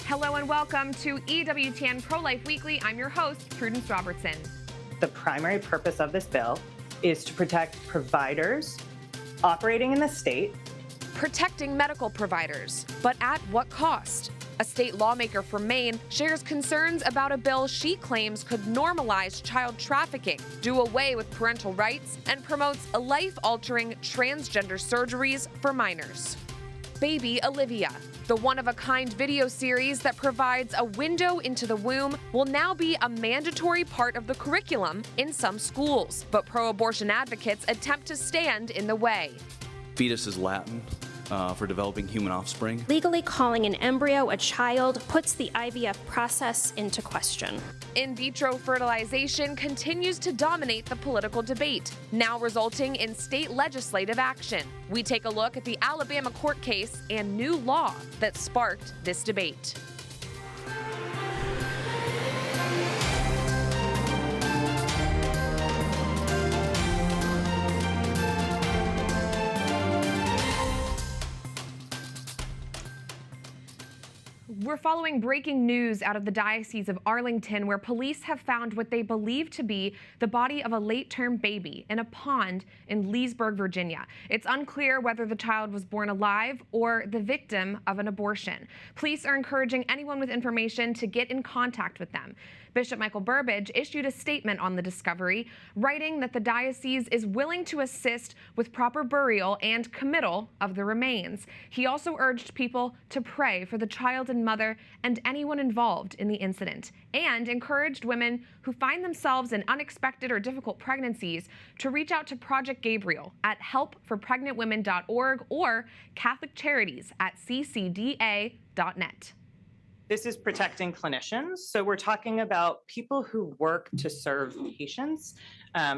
Hello and welcome to EWTN Pro-life Weekly. I'm your host, Prudence Robertson. The primary purpose of this bill is to protect providers operating in the state. Protecting medical providers, but at what cost? A state lawmaker from Maine shares concerns about a bill she claims could normalize child trafficking, do away with parental rights, and promotes life-altering transgender surgeries for minors. Baby Oliva, the one-of-a-kind video series that provides a window into the womb, will now be a mandatory part of the curriculum in some schools, but pro-abortion advocates attempt to stand in the way. Fetus is Latin for developing human offspring. Legally calling an embryo a child puts the I.V.F. process into question. In vitro fertilization continues to dominate the political debate, now resulting in state legislative action. We take a look at the Alabama court case and new law that sparked this debate. We're following breaking news out of the Diocese of Arlington, where police have found what they believe to be the body of a late-term baby in a pond in Leesburg, Virginia. It's unclear whether the child was born alive or the victim of an abortion. Police are encouraging anyone with information to get in contact with them. Bishop Michael Burbidge issued a statement on the discovery, writing that the diocese is willing to assist with proper burial and committal of the remains. He also urged people to pray for the child and mother and anyone involved in the incident, and encouraged women who find themselves in unexpected or difficult pregnancies to reach out to Project Gabriel at helpforpregnantwomen.org or Catholic Charities at ccda.net. This is protecting clinicians. So we're talking about people who work to serve patients,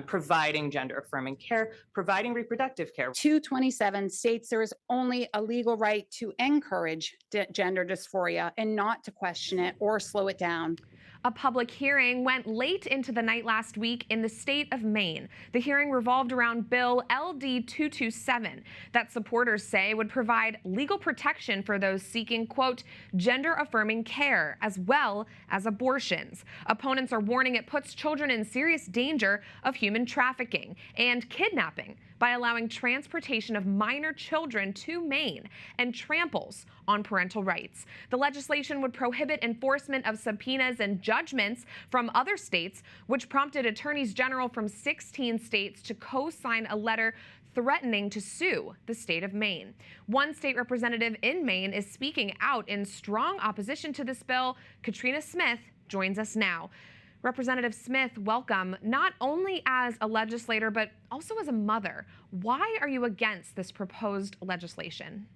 providing gender-affirming care, providing reproductive care. 227 states there is only a legal right to encourage gender dysphoria and not to question it or slow it down. A public hearing went late into the night last week in the state of Maine. The hearing revolved around Bill LD 227 that supporters say would provide legal protection for those seeking, quote, gender-affirming care as well as abortions. Opponents are warning it puts children in serious danger of human trafficking and kidnapping by allowing transportation of minor children to Maine and tramples on parental rights. The legislation would prohibit enforcement of subpoenas and judgments from other states, which prompted attorneys general from 16 states to co-sign a letter threatening to sue the state of Maine. One state representative in Maine is speaking out in strong opposition to this bill. Katrina Smith joins us now. Representative Smith, welcome, not only as a legislator, but also as a mother. Why are you against this proposed legislation?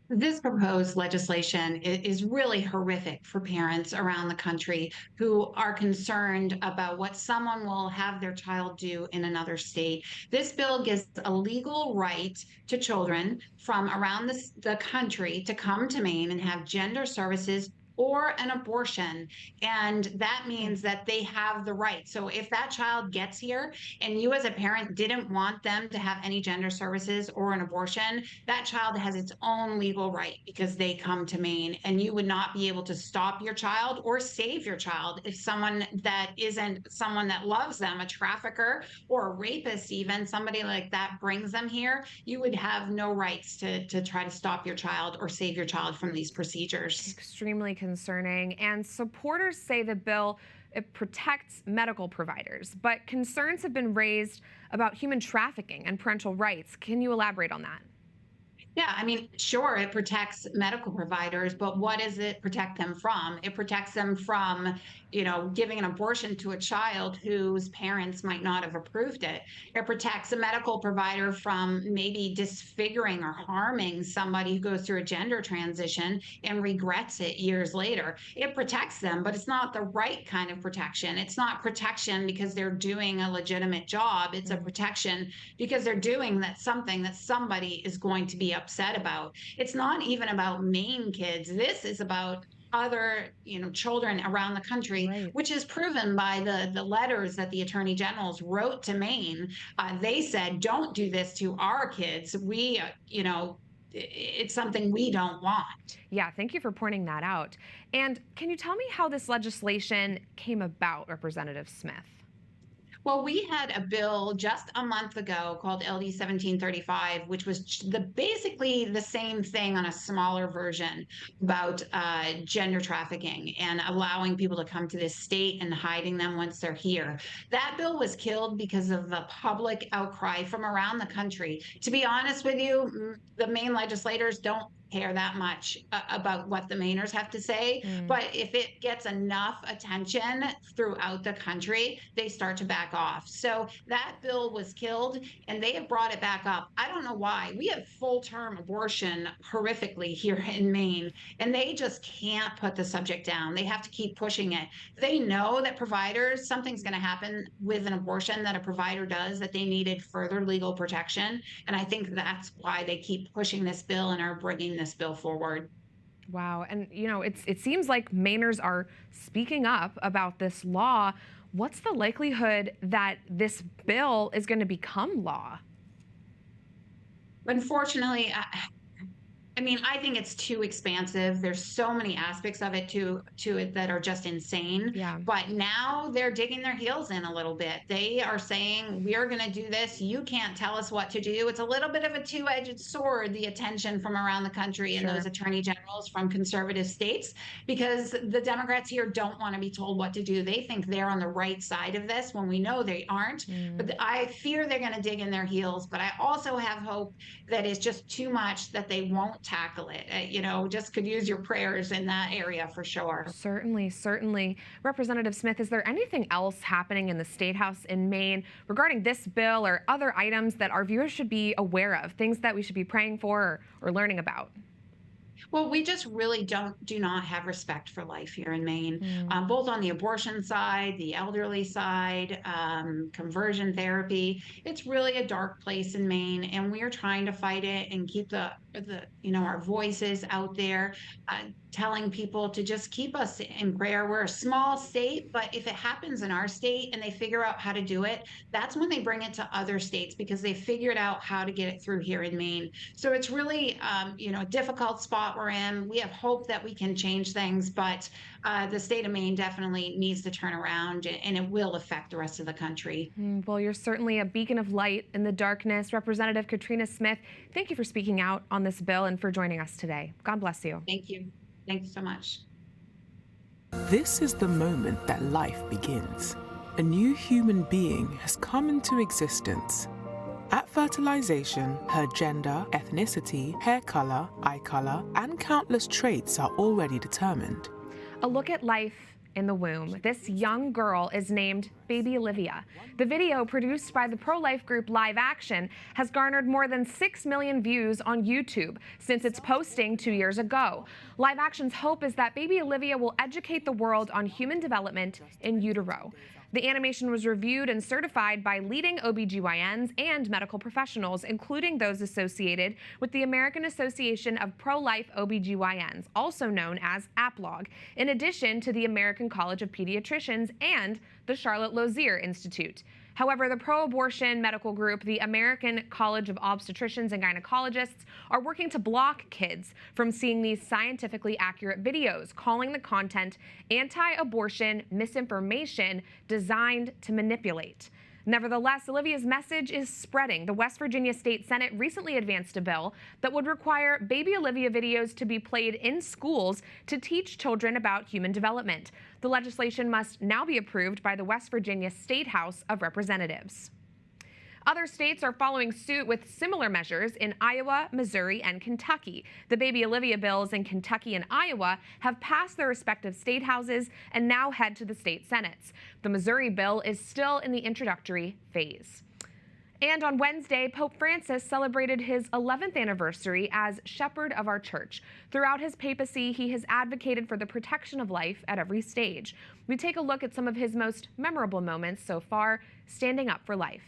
This proposed legislation is really horrific for parents around the country who are concerned about what someone will have their child do in another state. This bill gives a legal right to children from around the country to come to Maine and have gender services or an abortion, and that means that they have the right. So if that child gets here and you as a parent didn't want them to have any gender services or an abortion, that child has its own legal right because they come to Maine, and you would not be able to stop your child or save your child if someone that isn't someone that loves them, a trafficker or a rapist even, somebody like that brings them here, you would have no rights to try to stop your child or save your child from these procedures. Extremely concerning, and supporters say the bill protects medical providers, but concerns have been raised about human trafficking and parental rights. Can you elaborate on that? Yeah, I mean, sure, it protects medical providers, but what does it protect them from? It protects them from, giving an abortion to a child whose parents might not have approved it. It protects a medical provider from maybe disfiguring or harming somebody who goes through a gender transition and regrets it years later. It protects them, but it's not the right kind of protection. It's not protection because they're doing a legitimate job. It's a protection because they're doing something that somebody is going to be upset about. It's not even about Maine kids. This is about other, children around the country, right, which is proven by the letters that the attorney generals wrote to Maine. They said, don't do this to our kids. We, it's something we don't want. Yeah, thank you for pointing that out. And can you tell me how this legislation came about, Representative Smith? Well, we had a bill just a month ago called LD 1735, which was basically the same thing on a smaller version about gender trafficking and allowing people to come to this state and hiding them once they're here. That bill was killed because of the public outcry from around the country. To be honest with you, the Maine legislators don't care that much about what the Mainers have to say. But if it gets enough attention throughout the country, they start to back off. So that bill was killed and they have brought it back up. I don't know why. We have full-term abortion horrifically here in Maine, and they just can't put the subject down. They have to keep pushing it. They know that providers, something's going to happen with an abortion that a provider does, that they needed further legal protection. And I think that's why they keep pushing this bill and are bringing this bill forward. Wow. And, it seems like Mainers are speaking up about this law. What's the likelihood that this bill is going to become law? Unfortunately, I think it's too expansive. There's so many aspects of it to it that are just insane. Yeah. But now they're digging their heels in a little bit. They are saying, we're going to do this. You can't tell us what to do. It's a little bit of a two-edged sword, the attention from around the country and those attorney generals from conservative states, because the Democrats here don't want to be told what to do. They think they're on the right side of this when we know they aren't. But I fear they're going to dig in their heels. But I also have hope that it's just too much, that they won't tackle it. Just could use your prayers in that area for sure. Certainly. Representative Smith, is there anything else happening in the State House in Maine regarding this bill or other items that our viewers should be aware of, things that we should be praying for or learning about? Well, we just really do not have respect for life here in Maine, both on the abortion side, the elderly side, conversion therapy. It's really a dark place in Maine, and we are trying to fight it and keep our voices out there, telling people to just keep us in prayer. We're a small state, but if it happens in our state and they figure out how to do it, that's when they bring it to other states, because they figured out how to get it through here in Maine. So it's really, a difficult spot we're in. We have hope that we can change things, but the state of Maine definitely needs to turn around, and it will affect the rest of the country. Well, you're certainly a beacon of light in the darkness. Representative Katrina Smith, thank you for speaking out on this bill and for joining us today. God bless you. Thank you. Thank you so much. This is the moment that life begins. A new human being has come into existence. At fertilization, her gender, ethnicity, hair color, eye color, and countless traits are already determined. A look at life in the womb. This young girl is named Baby Olivia. The video, produced by the pro-life group Live Action, has garnered more than 6 million views on YouTube since its posting 2 years ago. Live Action's hope is that Baby Olivia will educate the world on human development in utero. The animation was reviewed and certified by leading OBGYNs and medical professionals, including those associated with the American Association of Pro-Life OBGYNs, also known as APLOG, in addition to the American College of Pediatricians and the Charlotte Lozier Institute. However, the pro-abortion medical group, the American College of Obstetricians and Gynecologists, are working to block kids from seeing these scientifically accurate videos, calling the content anti-abortion misinformation designed to manipulate. Nevertheless, Olivia's message is spreading. The West Virginia State Senate recently advanced a bill that would require Baby Olivia videos to be played in schools to teach children about human development. The legislation must now be approved by the West Virginia State House of Representatives. Other states are following suit with similar measures in Iowa, Missouri, and Kentucky. The Baby Olivia bills in Kentucky and Iowa have passed their respective state houses and now head to the state senates. The Missouri bill is still in the introductory phase. And on Wednesday, Pope Francis celebrated his 11th anniversary as Shepherd of our Church. Throughout his papacy, he has advocated for the protection of life at every stage. We take a look at some of his most memorable moments so far, standing up for life.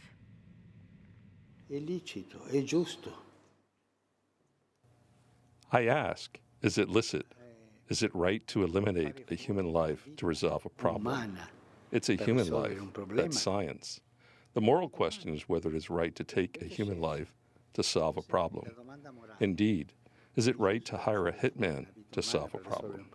È licito, è giusto. I ask, is it licit? Is it right to eliminate a human life to resolve a problem? It's a human life. That's science. The moral question is whether it is right to take a human life to solve a problem? Indeed, is it right to hire a hitman to solve a problem?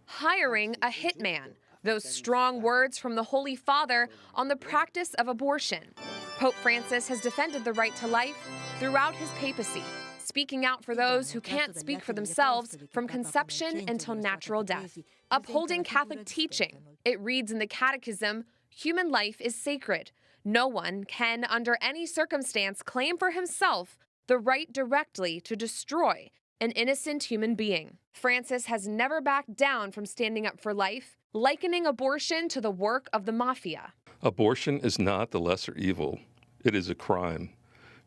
Hiring a hitman. Those strong words from the Holy Father on the practice of abortion. Pope Francis has defended the right to life throughout his papacy, speaking out for those who can't speak for themselves from conception until natural death. Upholding Catholic teaching. It reads in the Catechism, human life is sacred. No one can, under any circumstance, claim for himself the right directly to destroy an innocent human being. Francis has never backed down from standing up for life, likening abortion to the work of the mafia. Abortion is not the lesser evil. It is a crime.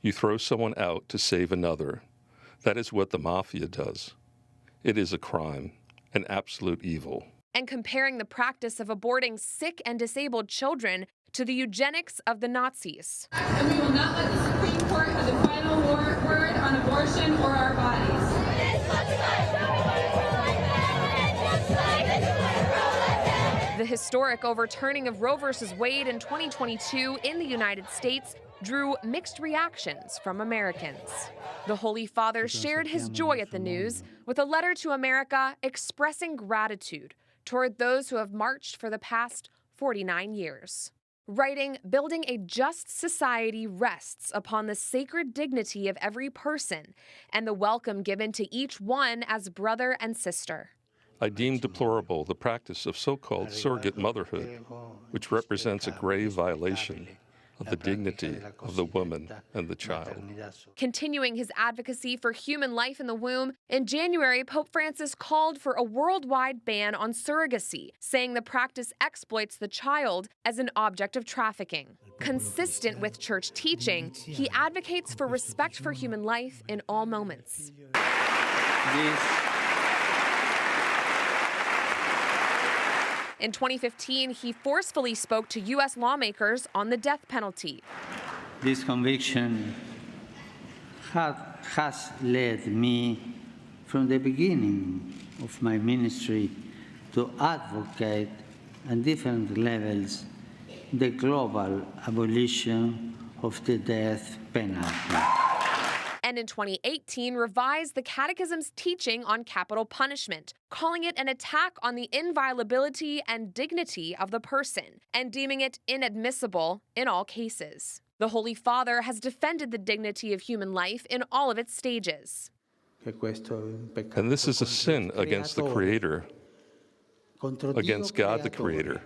You throw someone out to save another. That is what the mafia does. It is a crime, an absolute evil. And comparing the practice of aborting sick and disabled children to the eugenics of the Nazis. And we will not let the Supreme Court have the final word on abortion or our bodies. The historic overturning of Roe v. Wade in 2022 in the United States drew mixed reactions from Americans. The Holy Father shared his joy at the news with a letter to America expressing gratitude toward those who have marched for the past 49 years. Writing, building a just society rests upon the sacred dignity of every person and the welcome given to each one as brother and sister. I deem deplorable the practice of so-called surrogate motherhood, which represents a grave violation of the dignity of the woman and the child. Continuing his advocacy for human life in the womb, in January, Pope Francis called for a worldwide ban on surrogacy, saying the practice exploits the child as an object of trafficking. Consistent with church teaching, he advocates for respect for human life in all moments. In 2015, he forcefully spoke to U.S. lawmakers on the death penalty. This conviction has led me from the beginning of my ministry to advocate at different levels the global abolition of the death penalty. And in 2018, revised the Catechism's teaching on capital punishment, calling it an attack on the inviolability and dignity of the person, and deeming it inadmissible in all cases. The Holy Father has defended the dignity of human life in all of its stages. And this is a sin against the Creator, against God the Creator,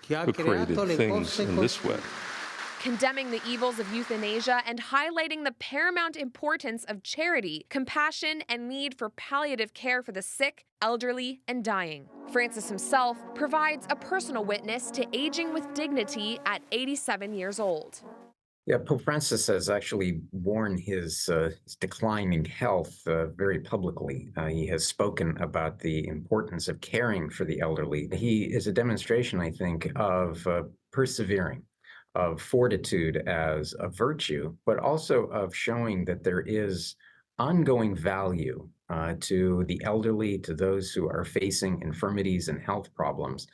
who created things in this way. Condemning the evils of euthanasia and highlighting the paramount importance of charity, compassion, and need for palliative care for the sick, elderly, and dying. Francis himself provides a personal witness to aging with dignity at 87 years old. Yeah, Pope Francis has actually worn his declining health very publicly. He has spoken about the importance of caring for the elderly. He is a demonstration, I think, of persevering, of fortitude as a virtue, but also of showing that there is ongoing value to the elderly, to those who are facing infirmities and health problems,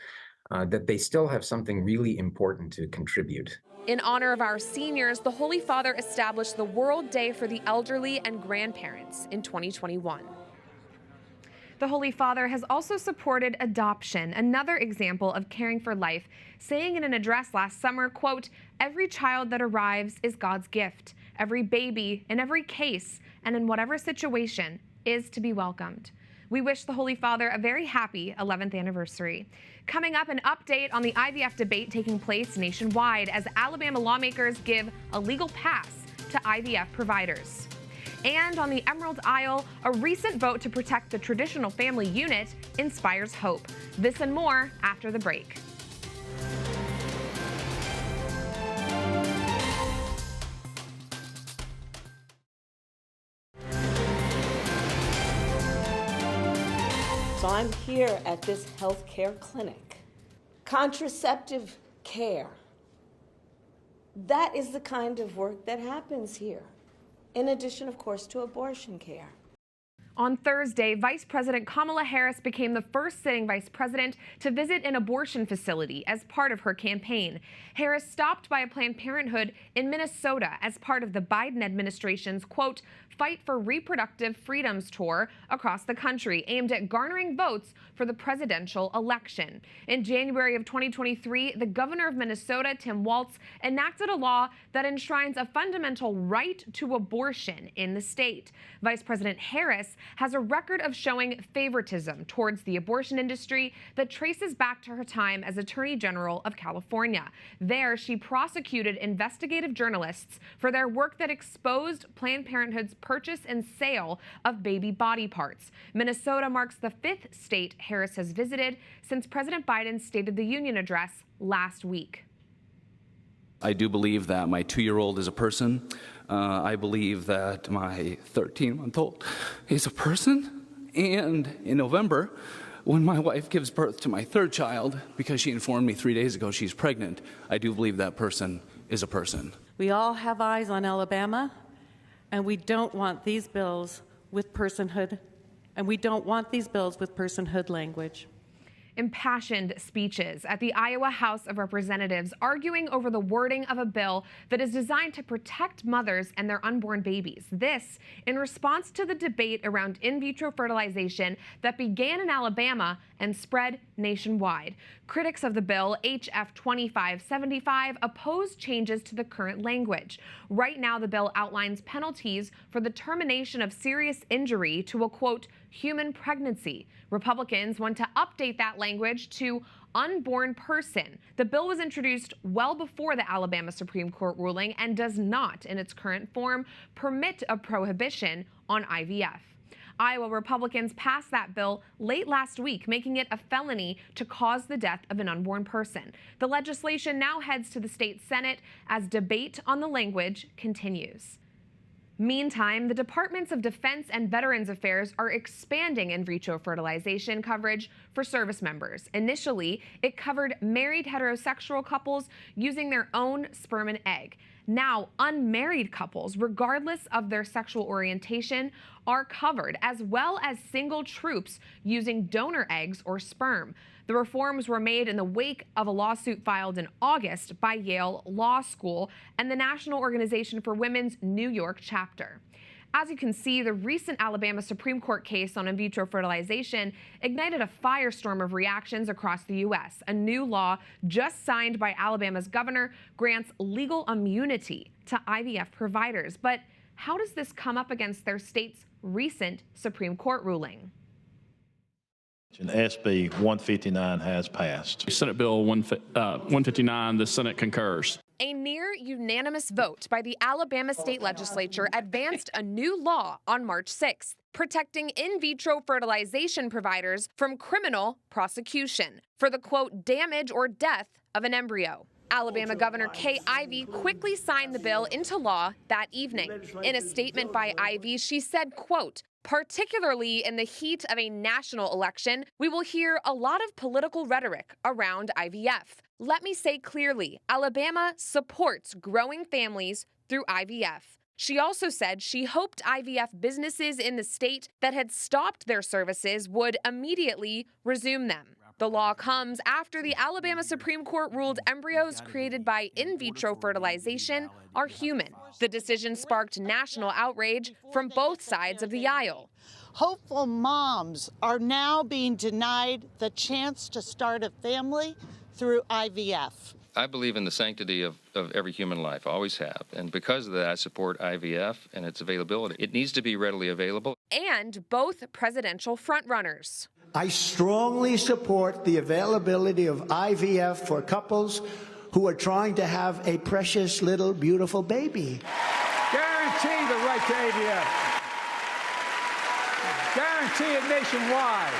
that they still have something really important to contribute. In honor of our seniors, the Holy Father established the World Day for the Elderly and Grandparents in 2021. The Holy Father has also supported adoption, another example of caring for life, saying in an address last summer, quote, "Every child that arrives is God's gift. Every baby, in every case, and in whatever situation, is to be welcomed." We wish the Holy Father a very happy 11th anniversary. Coming up, an update on the I.V.F. debate taking place nationwide as Alabama lawmakers give a legal pass to IVF providers. And on the Emerald Isle, a recent vote to protect the traditional family unit inspires hope. This and more after the break. So I'm here at this healthcare clinic. Contraceptive care. That is the kind of work that happens here. In addition, of course, to abortion care. On Thursday, Vice President Kamala Harris became the first sitting vice president to visit an abortion facility as part of her campaign. Harris stopped by a Planned Parenthood in Minnesota as part of the Biden administration's, quote, Fight for Reproductive Freedoms tour across the country, aimed at garnering votes for the presidential election. In January of 2023, the governor of Minnesota, Tim Walz, enacted a law that enshrines a fundamental right to abortion in the state. Vice President Harris has a record of showing favoritism towards the abortion industry that traces back to her time as Attorney General of California. There, she prosecuted investigative journalists for their work that exposed Planned Parenthood's purchase and sale of baby body parts. Minnesota marks the 5th state Harris has visited since President Biden's State of the Union address last week. I do believe that my 2-year-old is a person. I believe that my 13-month-old is a person. And in November, when my wife gives birth to my 3rd child, because she informed me 3 days ago she's pregnant, I do believe that person is a person. We all have eyes on Alabama, and we don't want these bills with personhood, language. Impassioned speeches at the Iowa House of Representatives arguing over the wording of a bill that is designed to protect mothers and their unborn babies. This in response to the debate around in vitro fertilization that began in Alabama and spread nationwide. Critics of the bill, H.F. 2575, oppose changes to the current language. Right now, the bill outlines penalties for the termination of serious injury to a, quote, human pregnancy. Republicans want to update that language to unborn person. The bill was introduced well before the Alabama Supreme Court ruling and does not, in its current form, permit a prohibition on I.V.F. Iowa Republicans passed that bill late last week, making it a felony to cause the death of an unborn person. The legislation now heads to the state Senate as debate on the language continues. Meantime, the Departments of Defense and Veterans Affairs are expanding in vitro fertilization coverage for service members. Initially, it covered married heterosexual couples using their own sperm and egg. Now, unmarried couples, regardless of their sexual orientation, are covered, as well as single troops using donor eggs or sperm. The reforms were made in the wake of a lawsuit filed in August by Yale Law School and the National Organization for Women's New York chapter. As you can see, the recent Alabama Supreme Court case on in vitro fertilization ignited a firestorm of reactions across the U.S. A new law just signed by Alabama's governor grants legal immunity to IVF providers. But how does this come up against their state's recent Supreme Court ruling? SB 159 has passed. Senate Bill 159, the Senate concurs. A near unanimous vote by the Alabama State Legislature advanced a new law on March 6th, protecting in vitro fertilization providers from criminal prosecution for the, quote, damage or death of an embryo. Alabama Governor Kay Ivey quickly signed the bill into law that evening. In a statement by Ivey, she said, quote, particularly in the heat of a national election, we will hear a lot of political rhetoric around IVF. Let me say clearly, Alabama supports growing families through IVF. She also said she hoped IVF businesses in the state that had stopped their services would immediately resume them. The law comes after the Alabama Supreme Court ruled embryos created by in vitro fertilization are human. The decision sparked national outrage from both sides of the aisle. Hopeful moms are now being denied the chance to start a family through IVF. I believe in the sanctity of every human life, always have. And because of that, I support IVF and its availability. It needs to be readily available. And both presidential frontrunners. I strongly support the availability of IVF for couples who are trying to have a precious little beautiful baby. Guarantee the right to IVF. Guarantee it nationwide.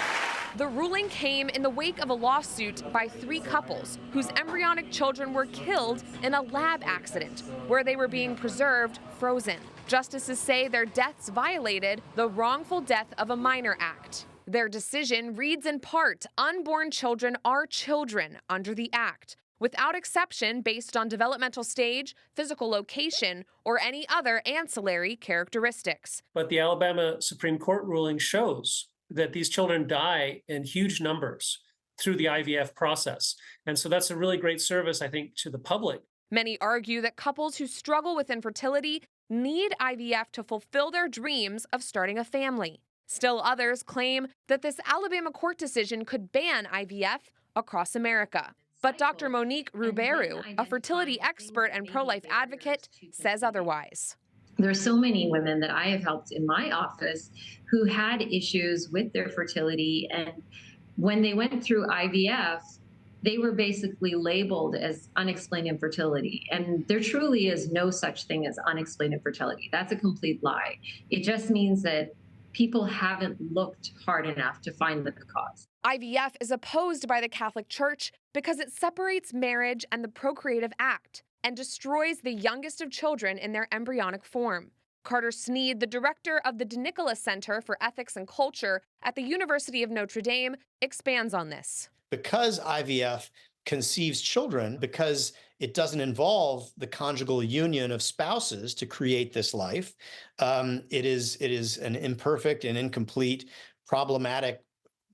The ruling came in the wake of a lawsuit by 3 couples whose embryonic children were killed in a lab accident where they were being preserved frozen. Justices say their deaths violated the Wrongful Death of a Minor Act. Their decision reads in part, unborn children are children under the act. without exception based on developmental stage, physical location, or any other ancillary characteristics. But the Alabama Supreme Court ruling shows that these children die in huge numbers through the IVF process. And so that's a really great service, I think, to the public. Many argue that couples who struggle with infertility need IVF to fulfill their dreams of starting a family. Still others claim that this Alabama court decision could ban IVF across America. But Dr. Monique Ruberu, a fertility expert and pro-life advocate, says otherwise. There are so many women that I have helped in my office who had issues with their fertility, and when they went through IVF, they were basically labeled as unexplained infertility. And there truly is no such thing as unexplained infertility. That's a complete lie. It just means that people haven't looked hard enough to find the cause. IVF is opposed by the Catholic Church because it separates marriage and the procreative act and destroys the youngest of children in their embryonic form. Carter Sneed, the director of the DeNicola Center for Ethics and Culture at the University of Notre Dame, expands on this. Because IVF conceives children, because it doesn't involve the conjugal union of spouses to create this life, it is an imperfect and incomplete, problematic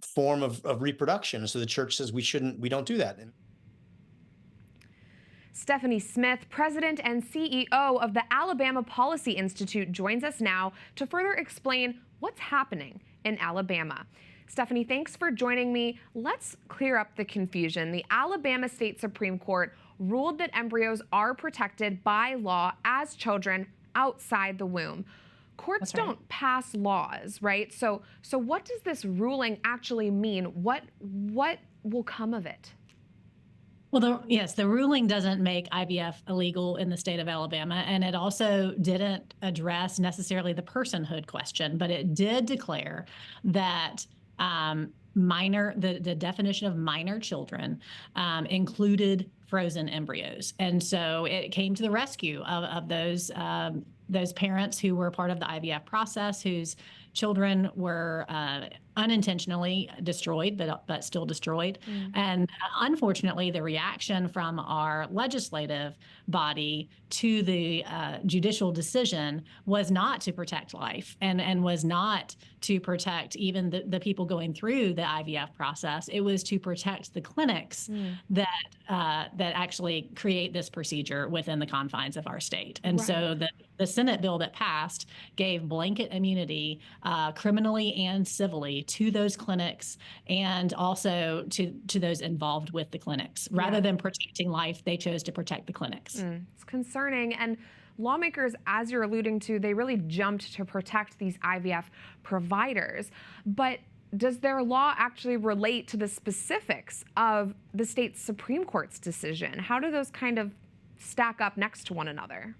form of reproduction. So the church says we don't do that. Stephanie Smith, president and CEO of the Alabama Policy Institute, joins us now to further explain what's happening in Alabama. Stephanie, thanks for joining me. Let's clear up the confusion. The Alabama State Supreme Court ruled that embryos are protected by law as children outside the womb. Courts don't pass laws, right? So what does this ruling actually mean? What will come of it? Well, yes, the ruling doesn't make IVF illegal in the state of Alabama, and it also didn't address necessarily the personhood question, but it did declare that the definition of minor children included frozen embryos. And so it came to the rescue of those parents who were part of the IVF process, whose children were unintentionally destroyed, but still destroyed. And unfortunately, the reaction from our legislative body to the judicial decision was not to protect life and was not to protect even the people going through the IVF process. It was to protect the clinics that actually create this procedure within the confines of our state. And so the Senate bill that passed gave blanket immunity criminally and civilly to those clinics and also to those involved with the clinics. Rather than protecting life, they chose to protect the clinics. It's concerning. And lawmakers, as you're alluding to, they really jumped to protect these IVF providers. But does their law actually relate to the specifics of the state Supreme Court's decision? How do those kind of stack up next to one another?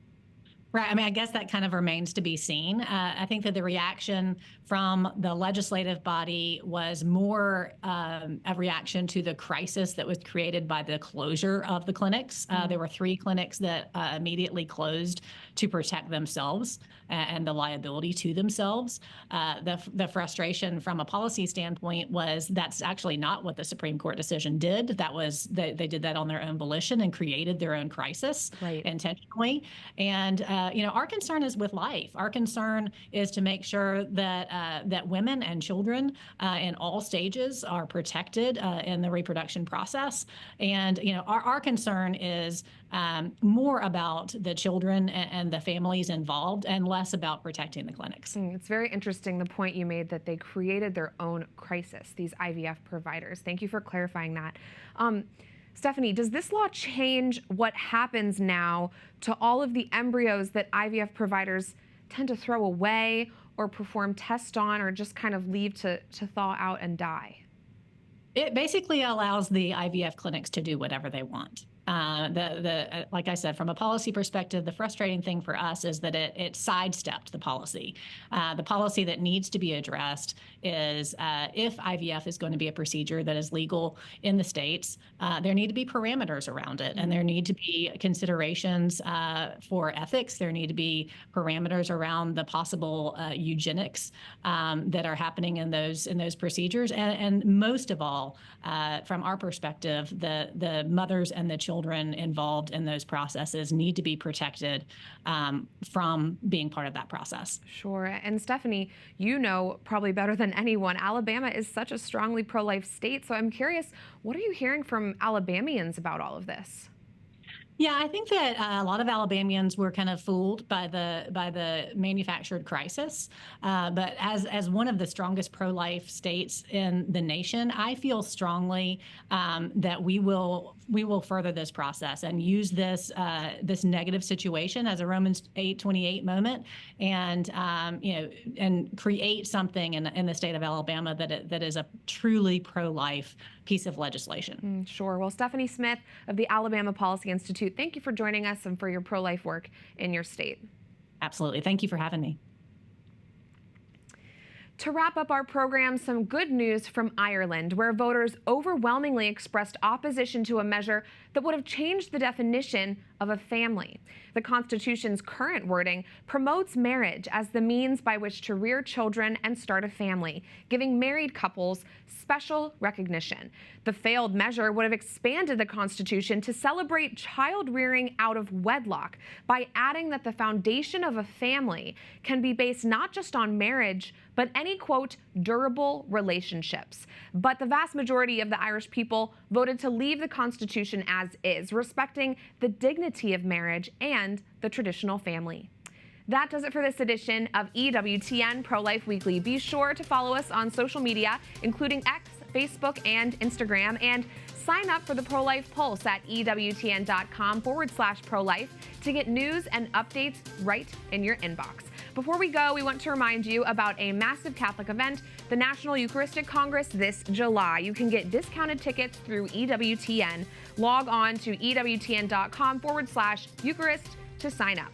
Right. I mean, I guess that kind of remains to be seen. I think that the reaction from the legislative body was more a reaction to the crisis that was created by the closure of the clinics. There were 3 clinics that immediately closed to protect themselves and the liability to themselves. The frustration from a policy standpoint was that's actually not what the Supreme Court decision did. That was they did that on their own volition and created their own crisis intentionally. And our concern is with life. Our concern is to make sure that that women and children in all stages are protected in the reproduction process. And our concern is more about the children and the families involved and less about protecting the clinics. It's very interesting, the point you made that they created their own crisis, these IVF providers. Thank you for clarifying that. Stephanie, does this law change what happens now to all of the embryos that IVF providers tend to throw away or perform tests on or just kind of leave to thaw out and die? It basically allows the IVF clinics to do whatever they want. Like I said, from a policy perspective, the frustrating thing for us is that it sidestepped the policy. The policy that needs to be addressed is if IVF is going to be a procedure that is legal in the states, there need to be parameters around it, and there need to be considerations for ethics. There need to be parameters around the possible eugenics that are happening in those procedures, and most of all, well. From our perspective, the mothers and the children involved in those processes need to be protected from being part of that process. Sure. And Stephanie, you know probably better than anyone, Alabama is such a strongly pro-life state. So I'm curious, what are you hearing from Alabamians about all of this? Yeah, I think that a lot of Alabamians were kind of fooled by the manufactured crisis. But as one of the strongest pro-life states in the nation, I feel strongly that we will further this process and use this this negative situation as a Romans 8:28 moment, and and create something in the state of Alabama that is a truly pro-life piece of legislation. Sure. Well, Stephanie Smith of the Alabama Policy Institute, thank you for joining us and for your pro-life work in your state. Absolutely. Thank you for having me. To wrap up our program, some good news from Ireland, where voters overwhelmingly expressed opposition to a measure that would have changed the definition of a family. The Constitution's current wording promotes marriage as the means by which to rear children and start a family, giving married couples special recognition. The failed measure would have expanded the Constitution to celebrate child rearing out of wedlock by adding that the foundation of a family can be based not just on marriage, but any, quote, durable relationships. But the vast majority of the Irish people voted to leave the Constitution as is, respecting the dignity of marriage and the traditional family. That does it for this edition of EWTN Pro-Life Weekly. Be sure to follow us on social media, including X, Facebook, and Instagram, and sign up for the Pro-Life Pulse at EWTN.com/pro-life to get news and updates right in your inbox. Before we go, we want to remind you about a massive Catholic event, the National Eucharistic Congress this July. You can get discounted tickets through EWTN. Log on to EWTN.com/Eucharist to sign up.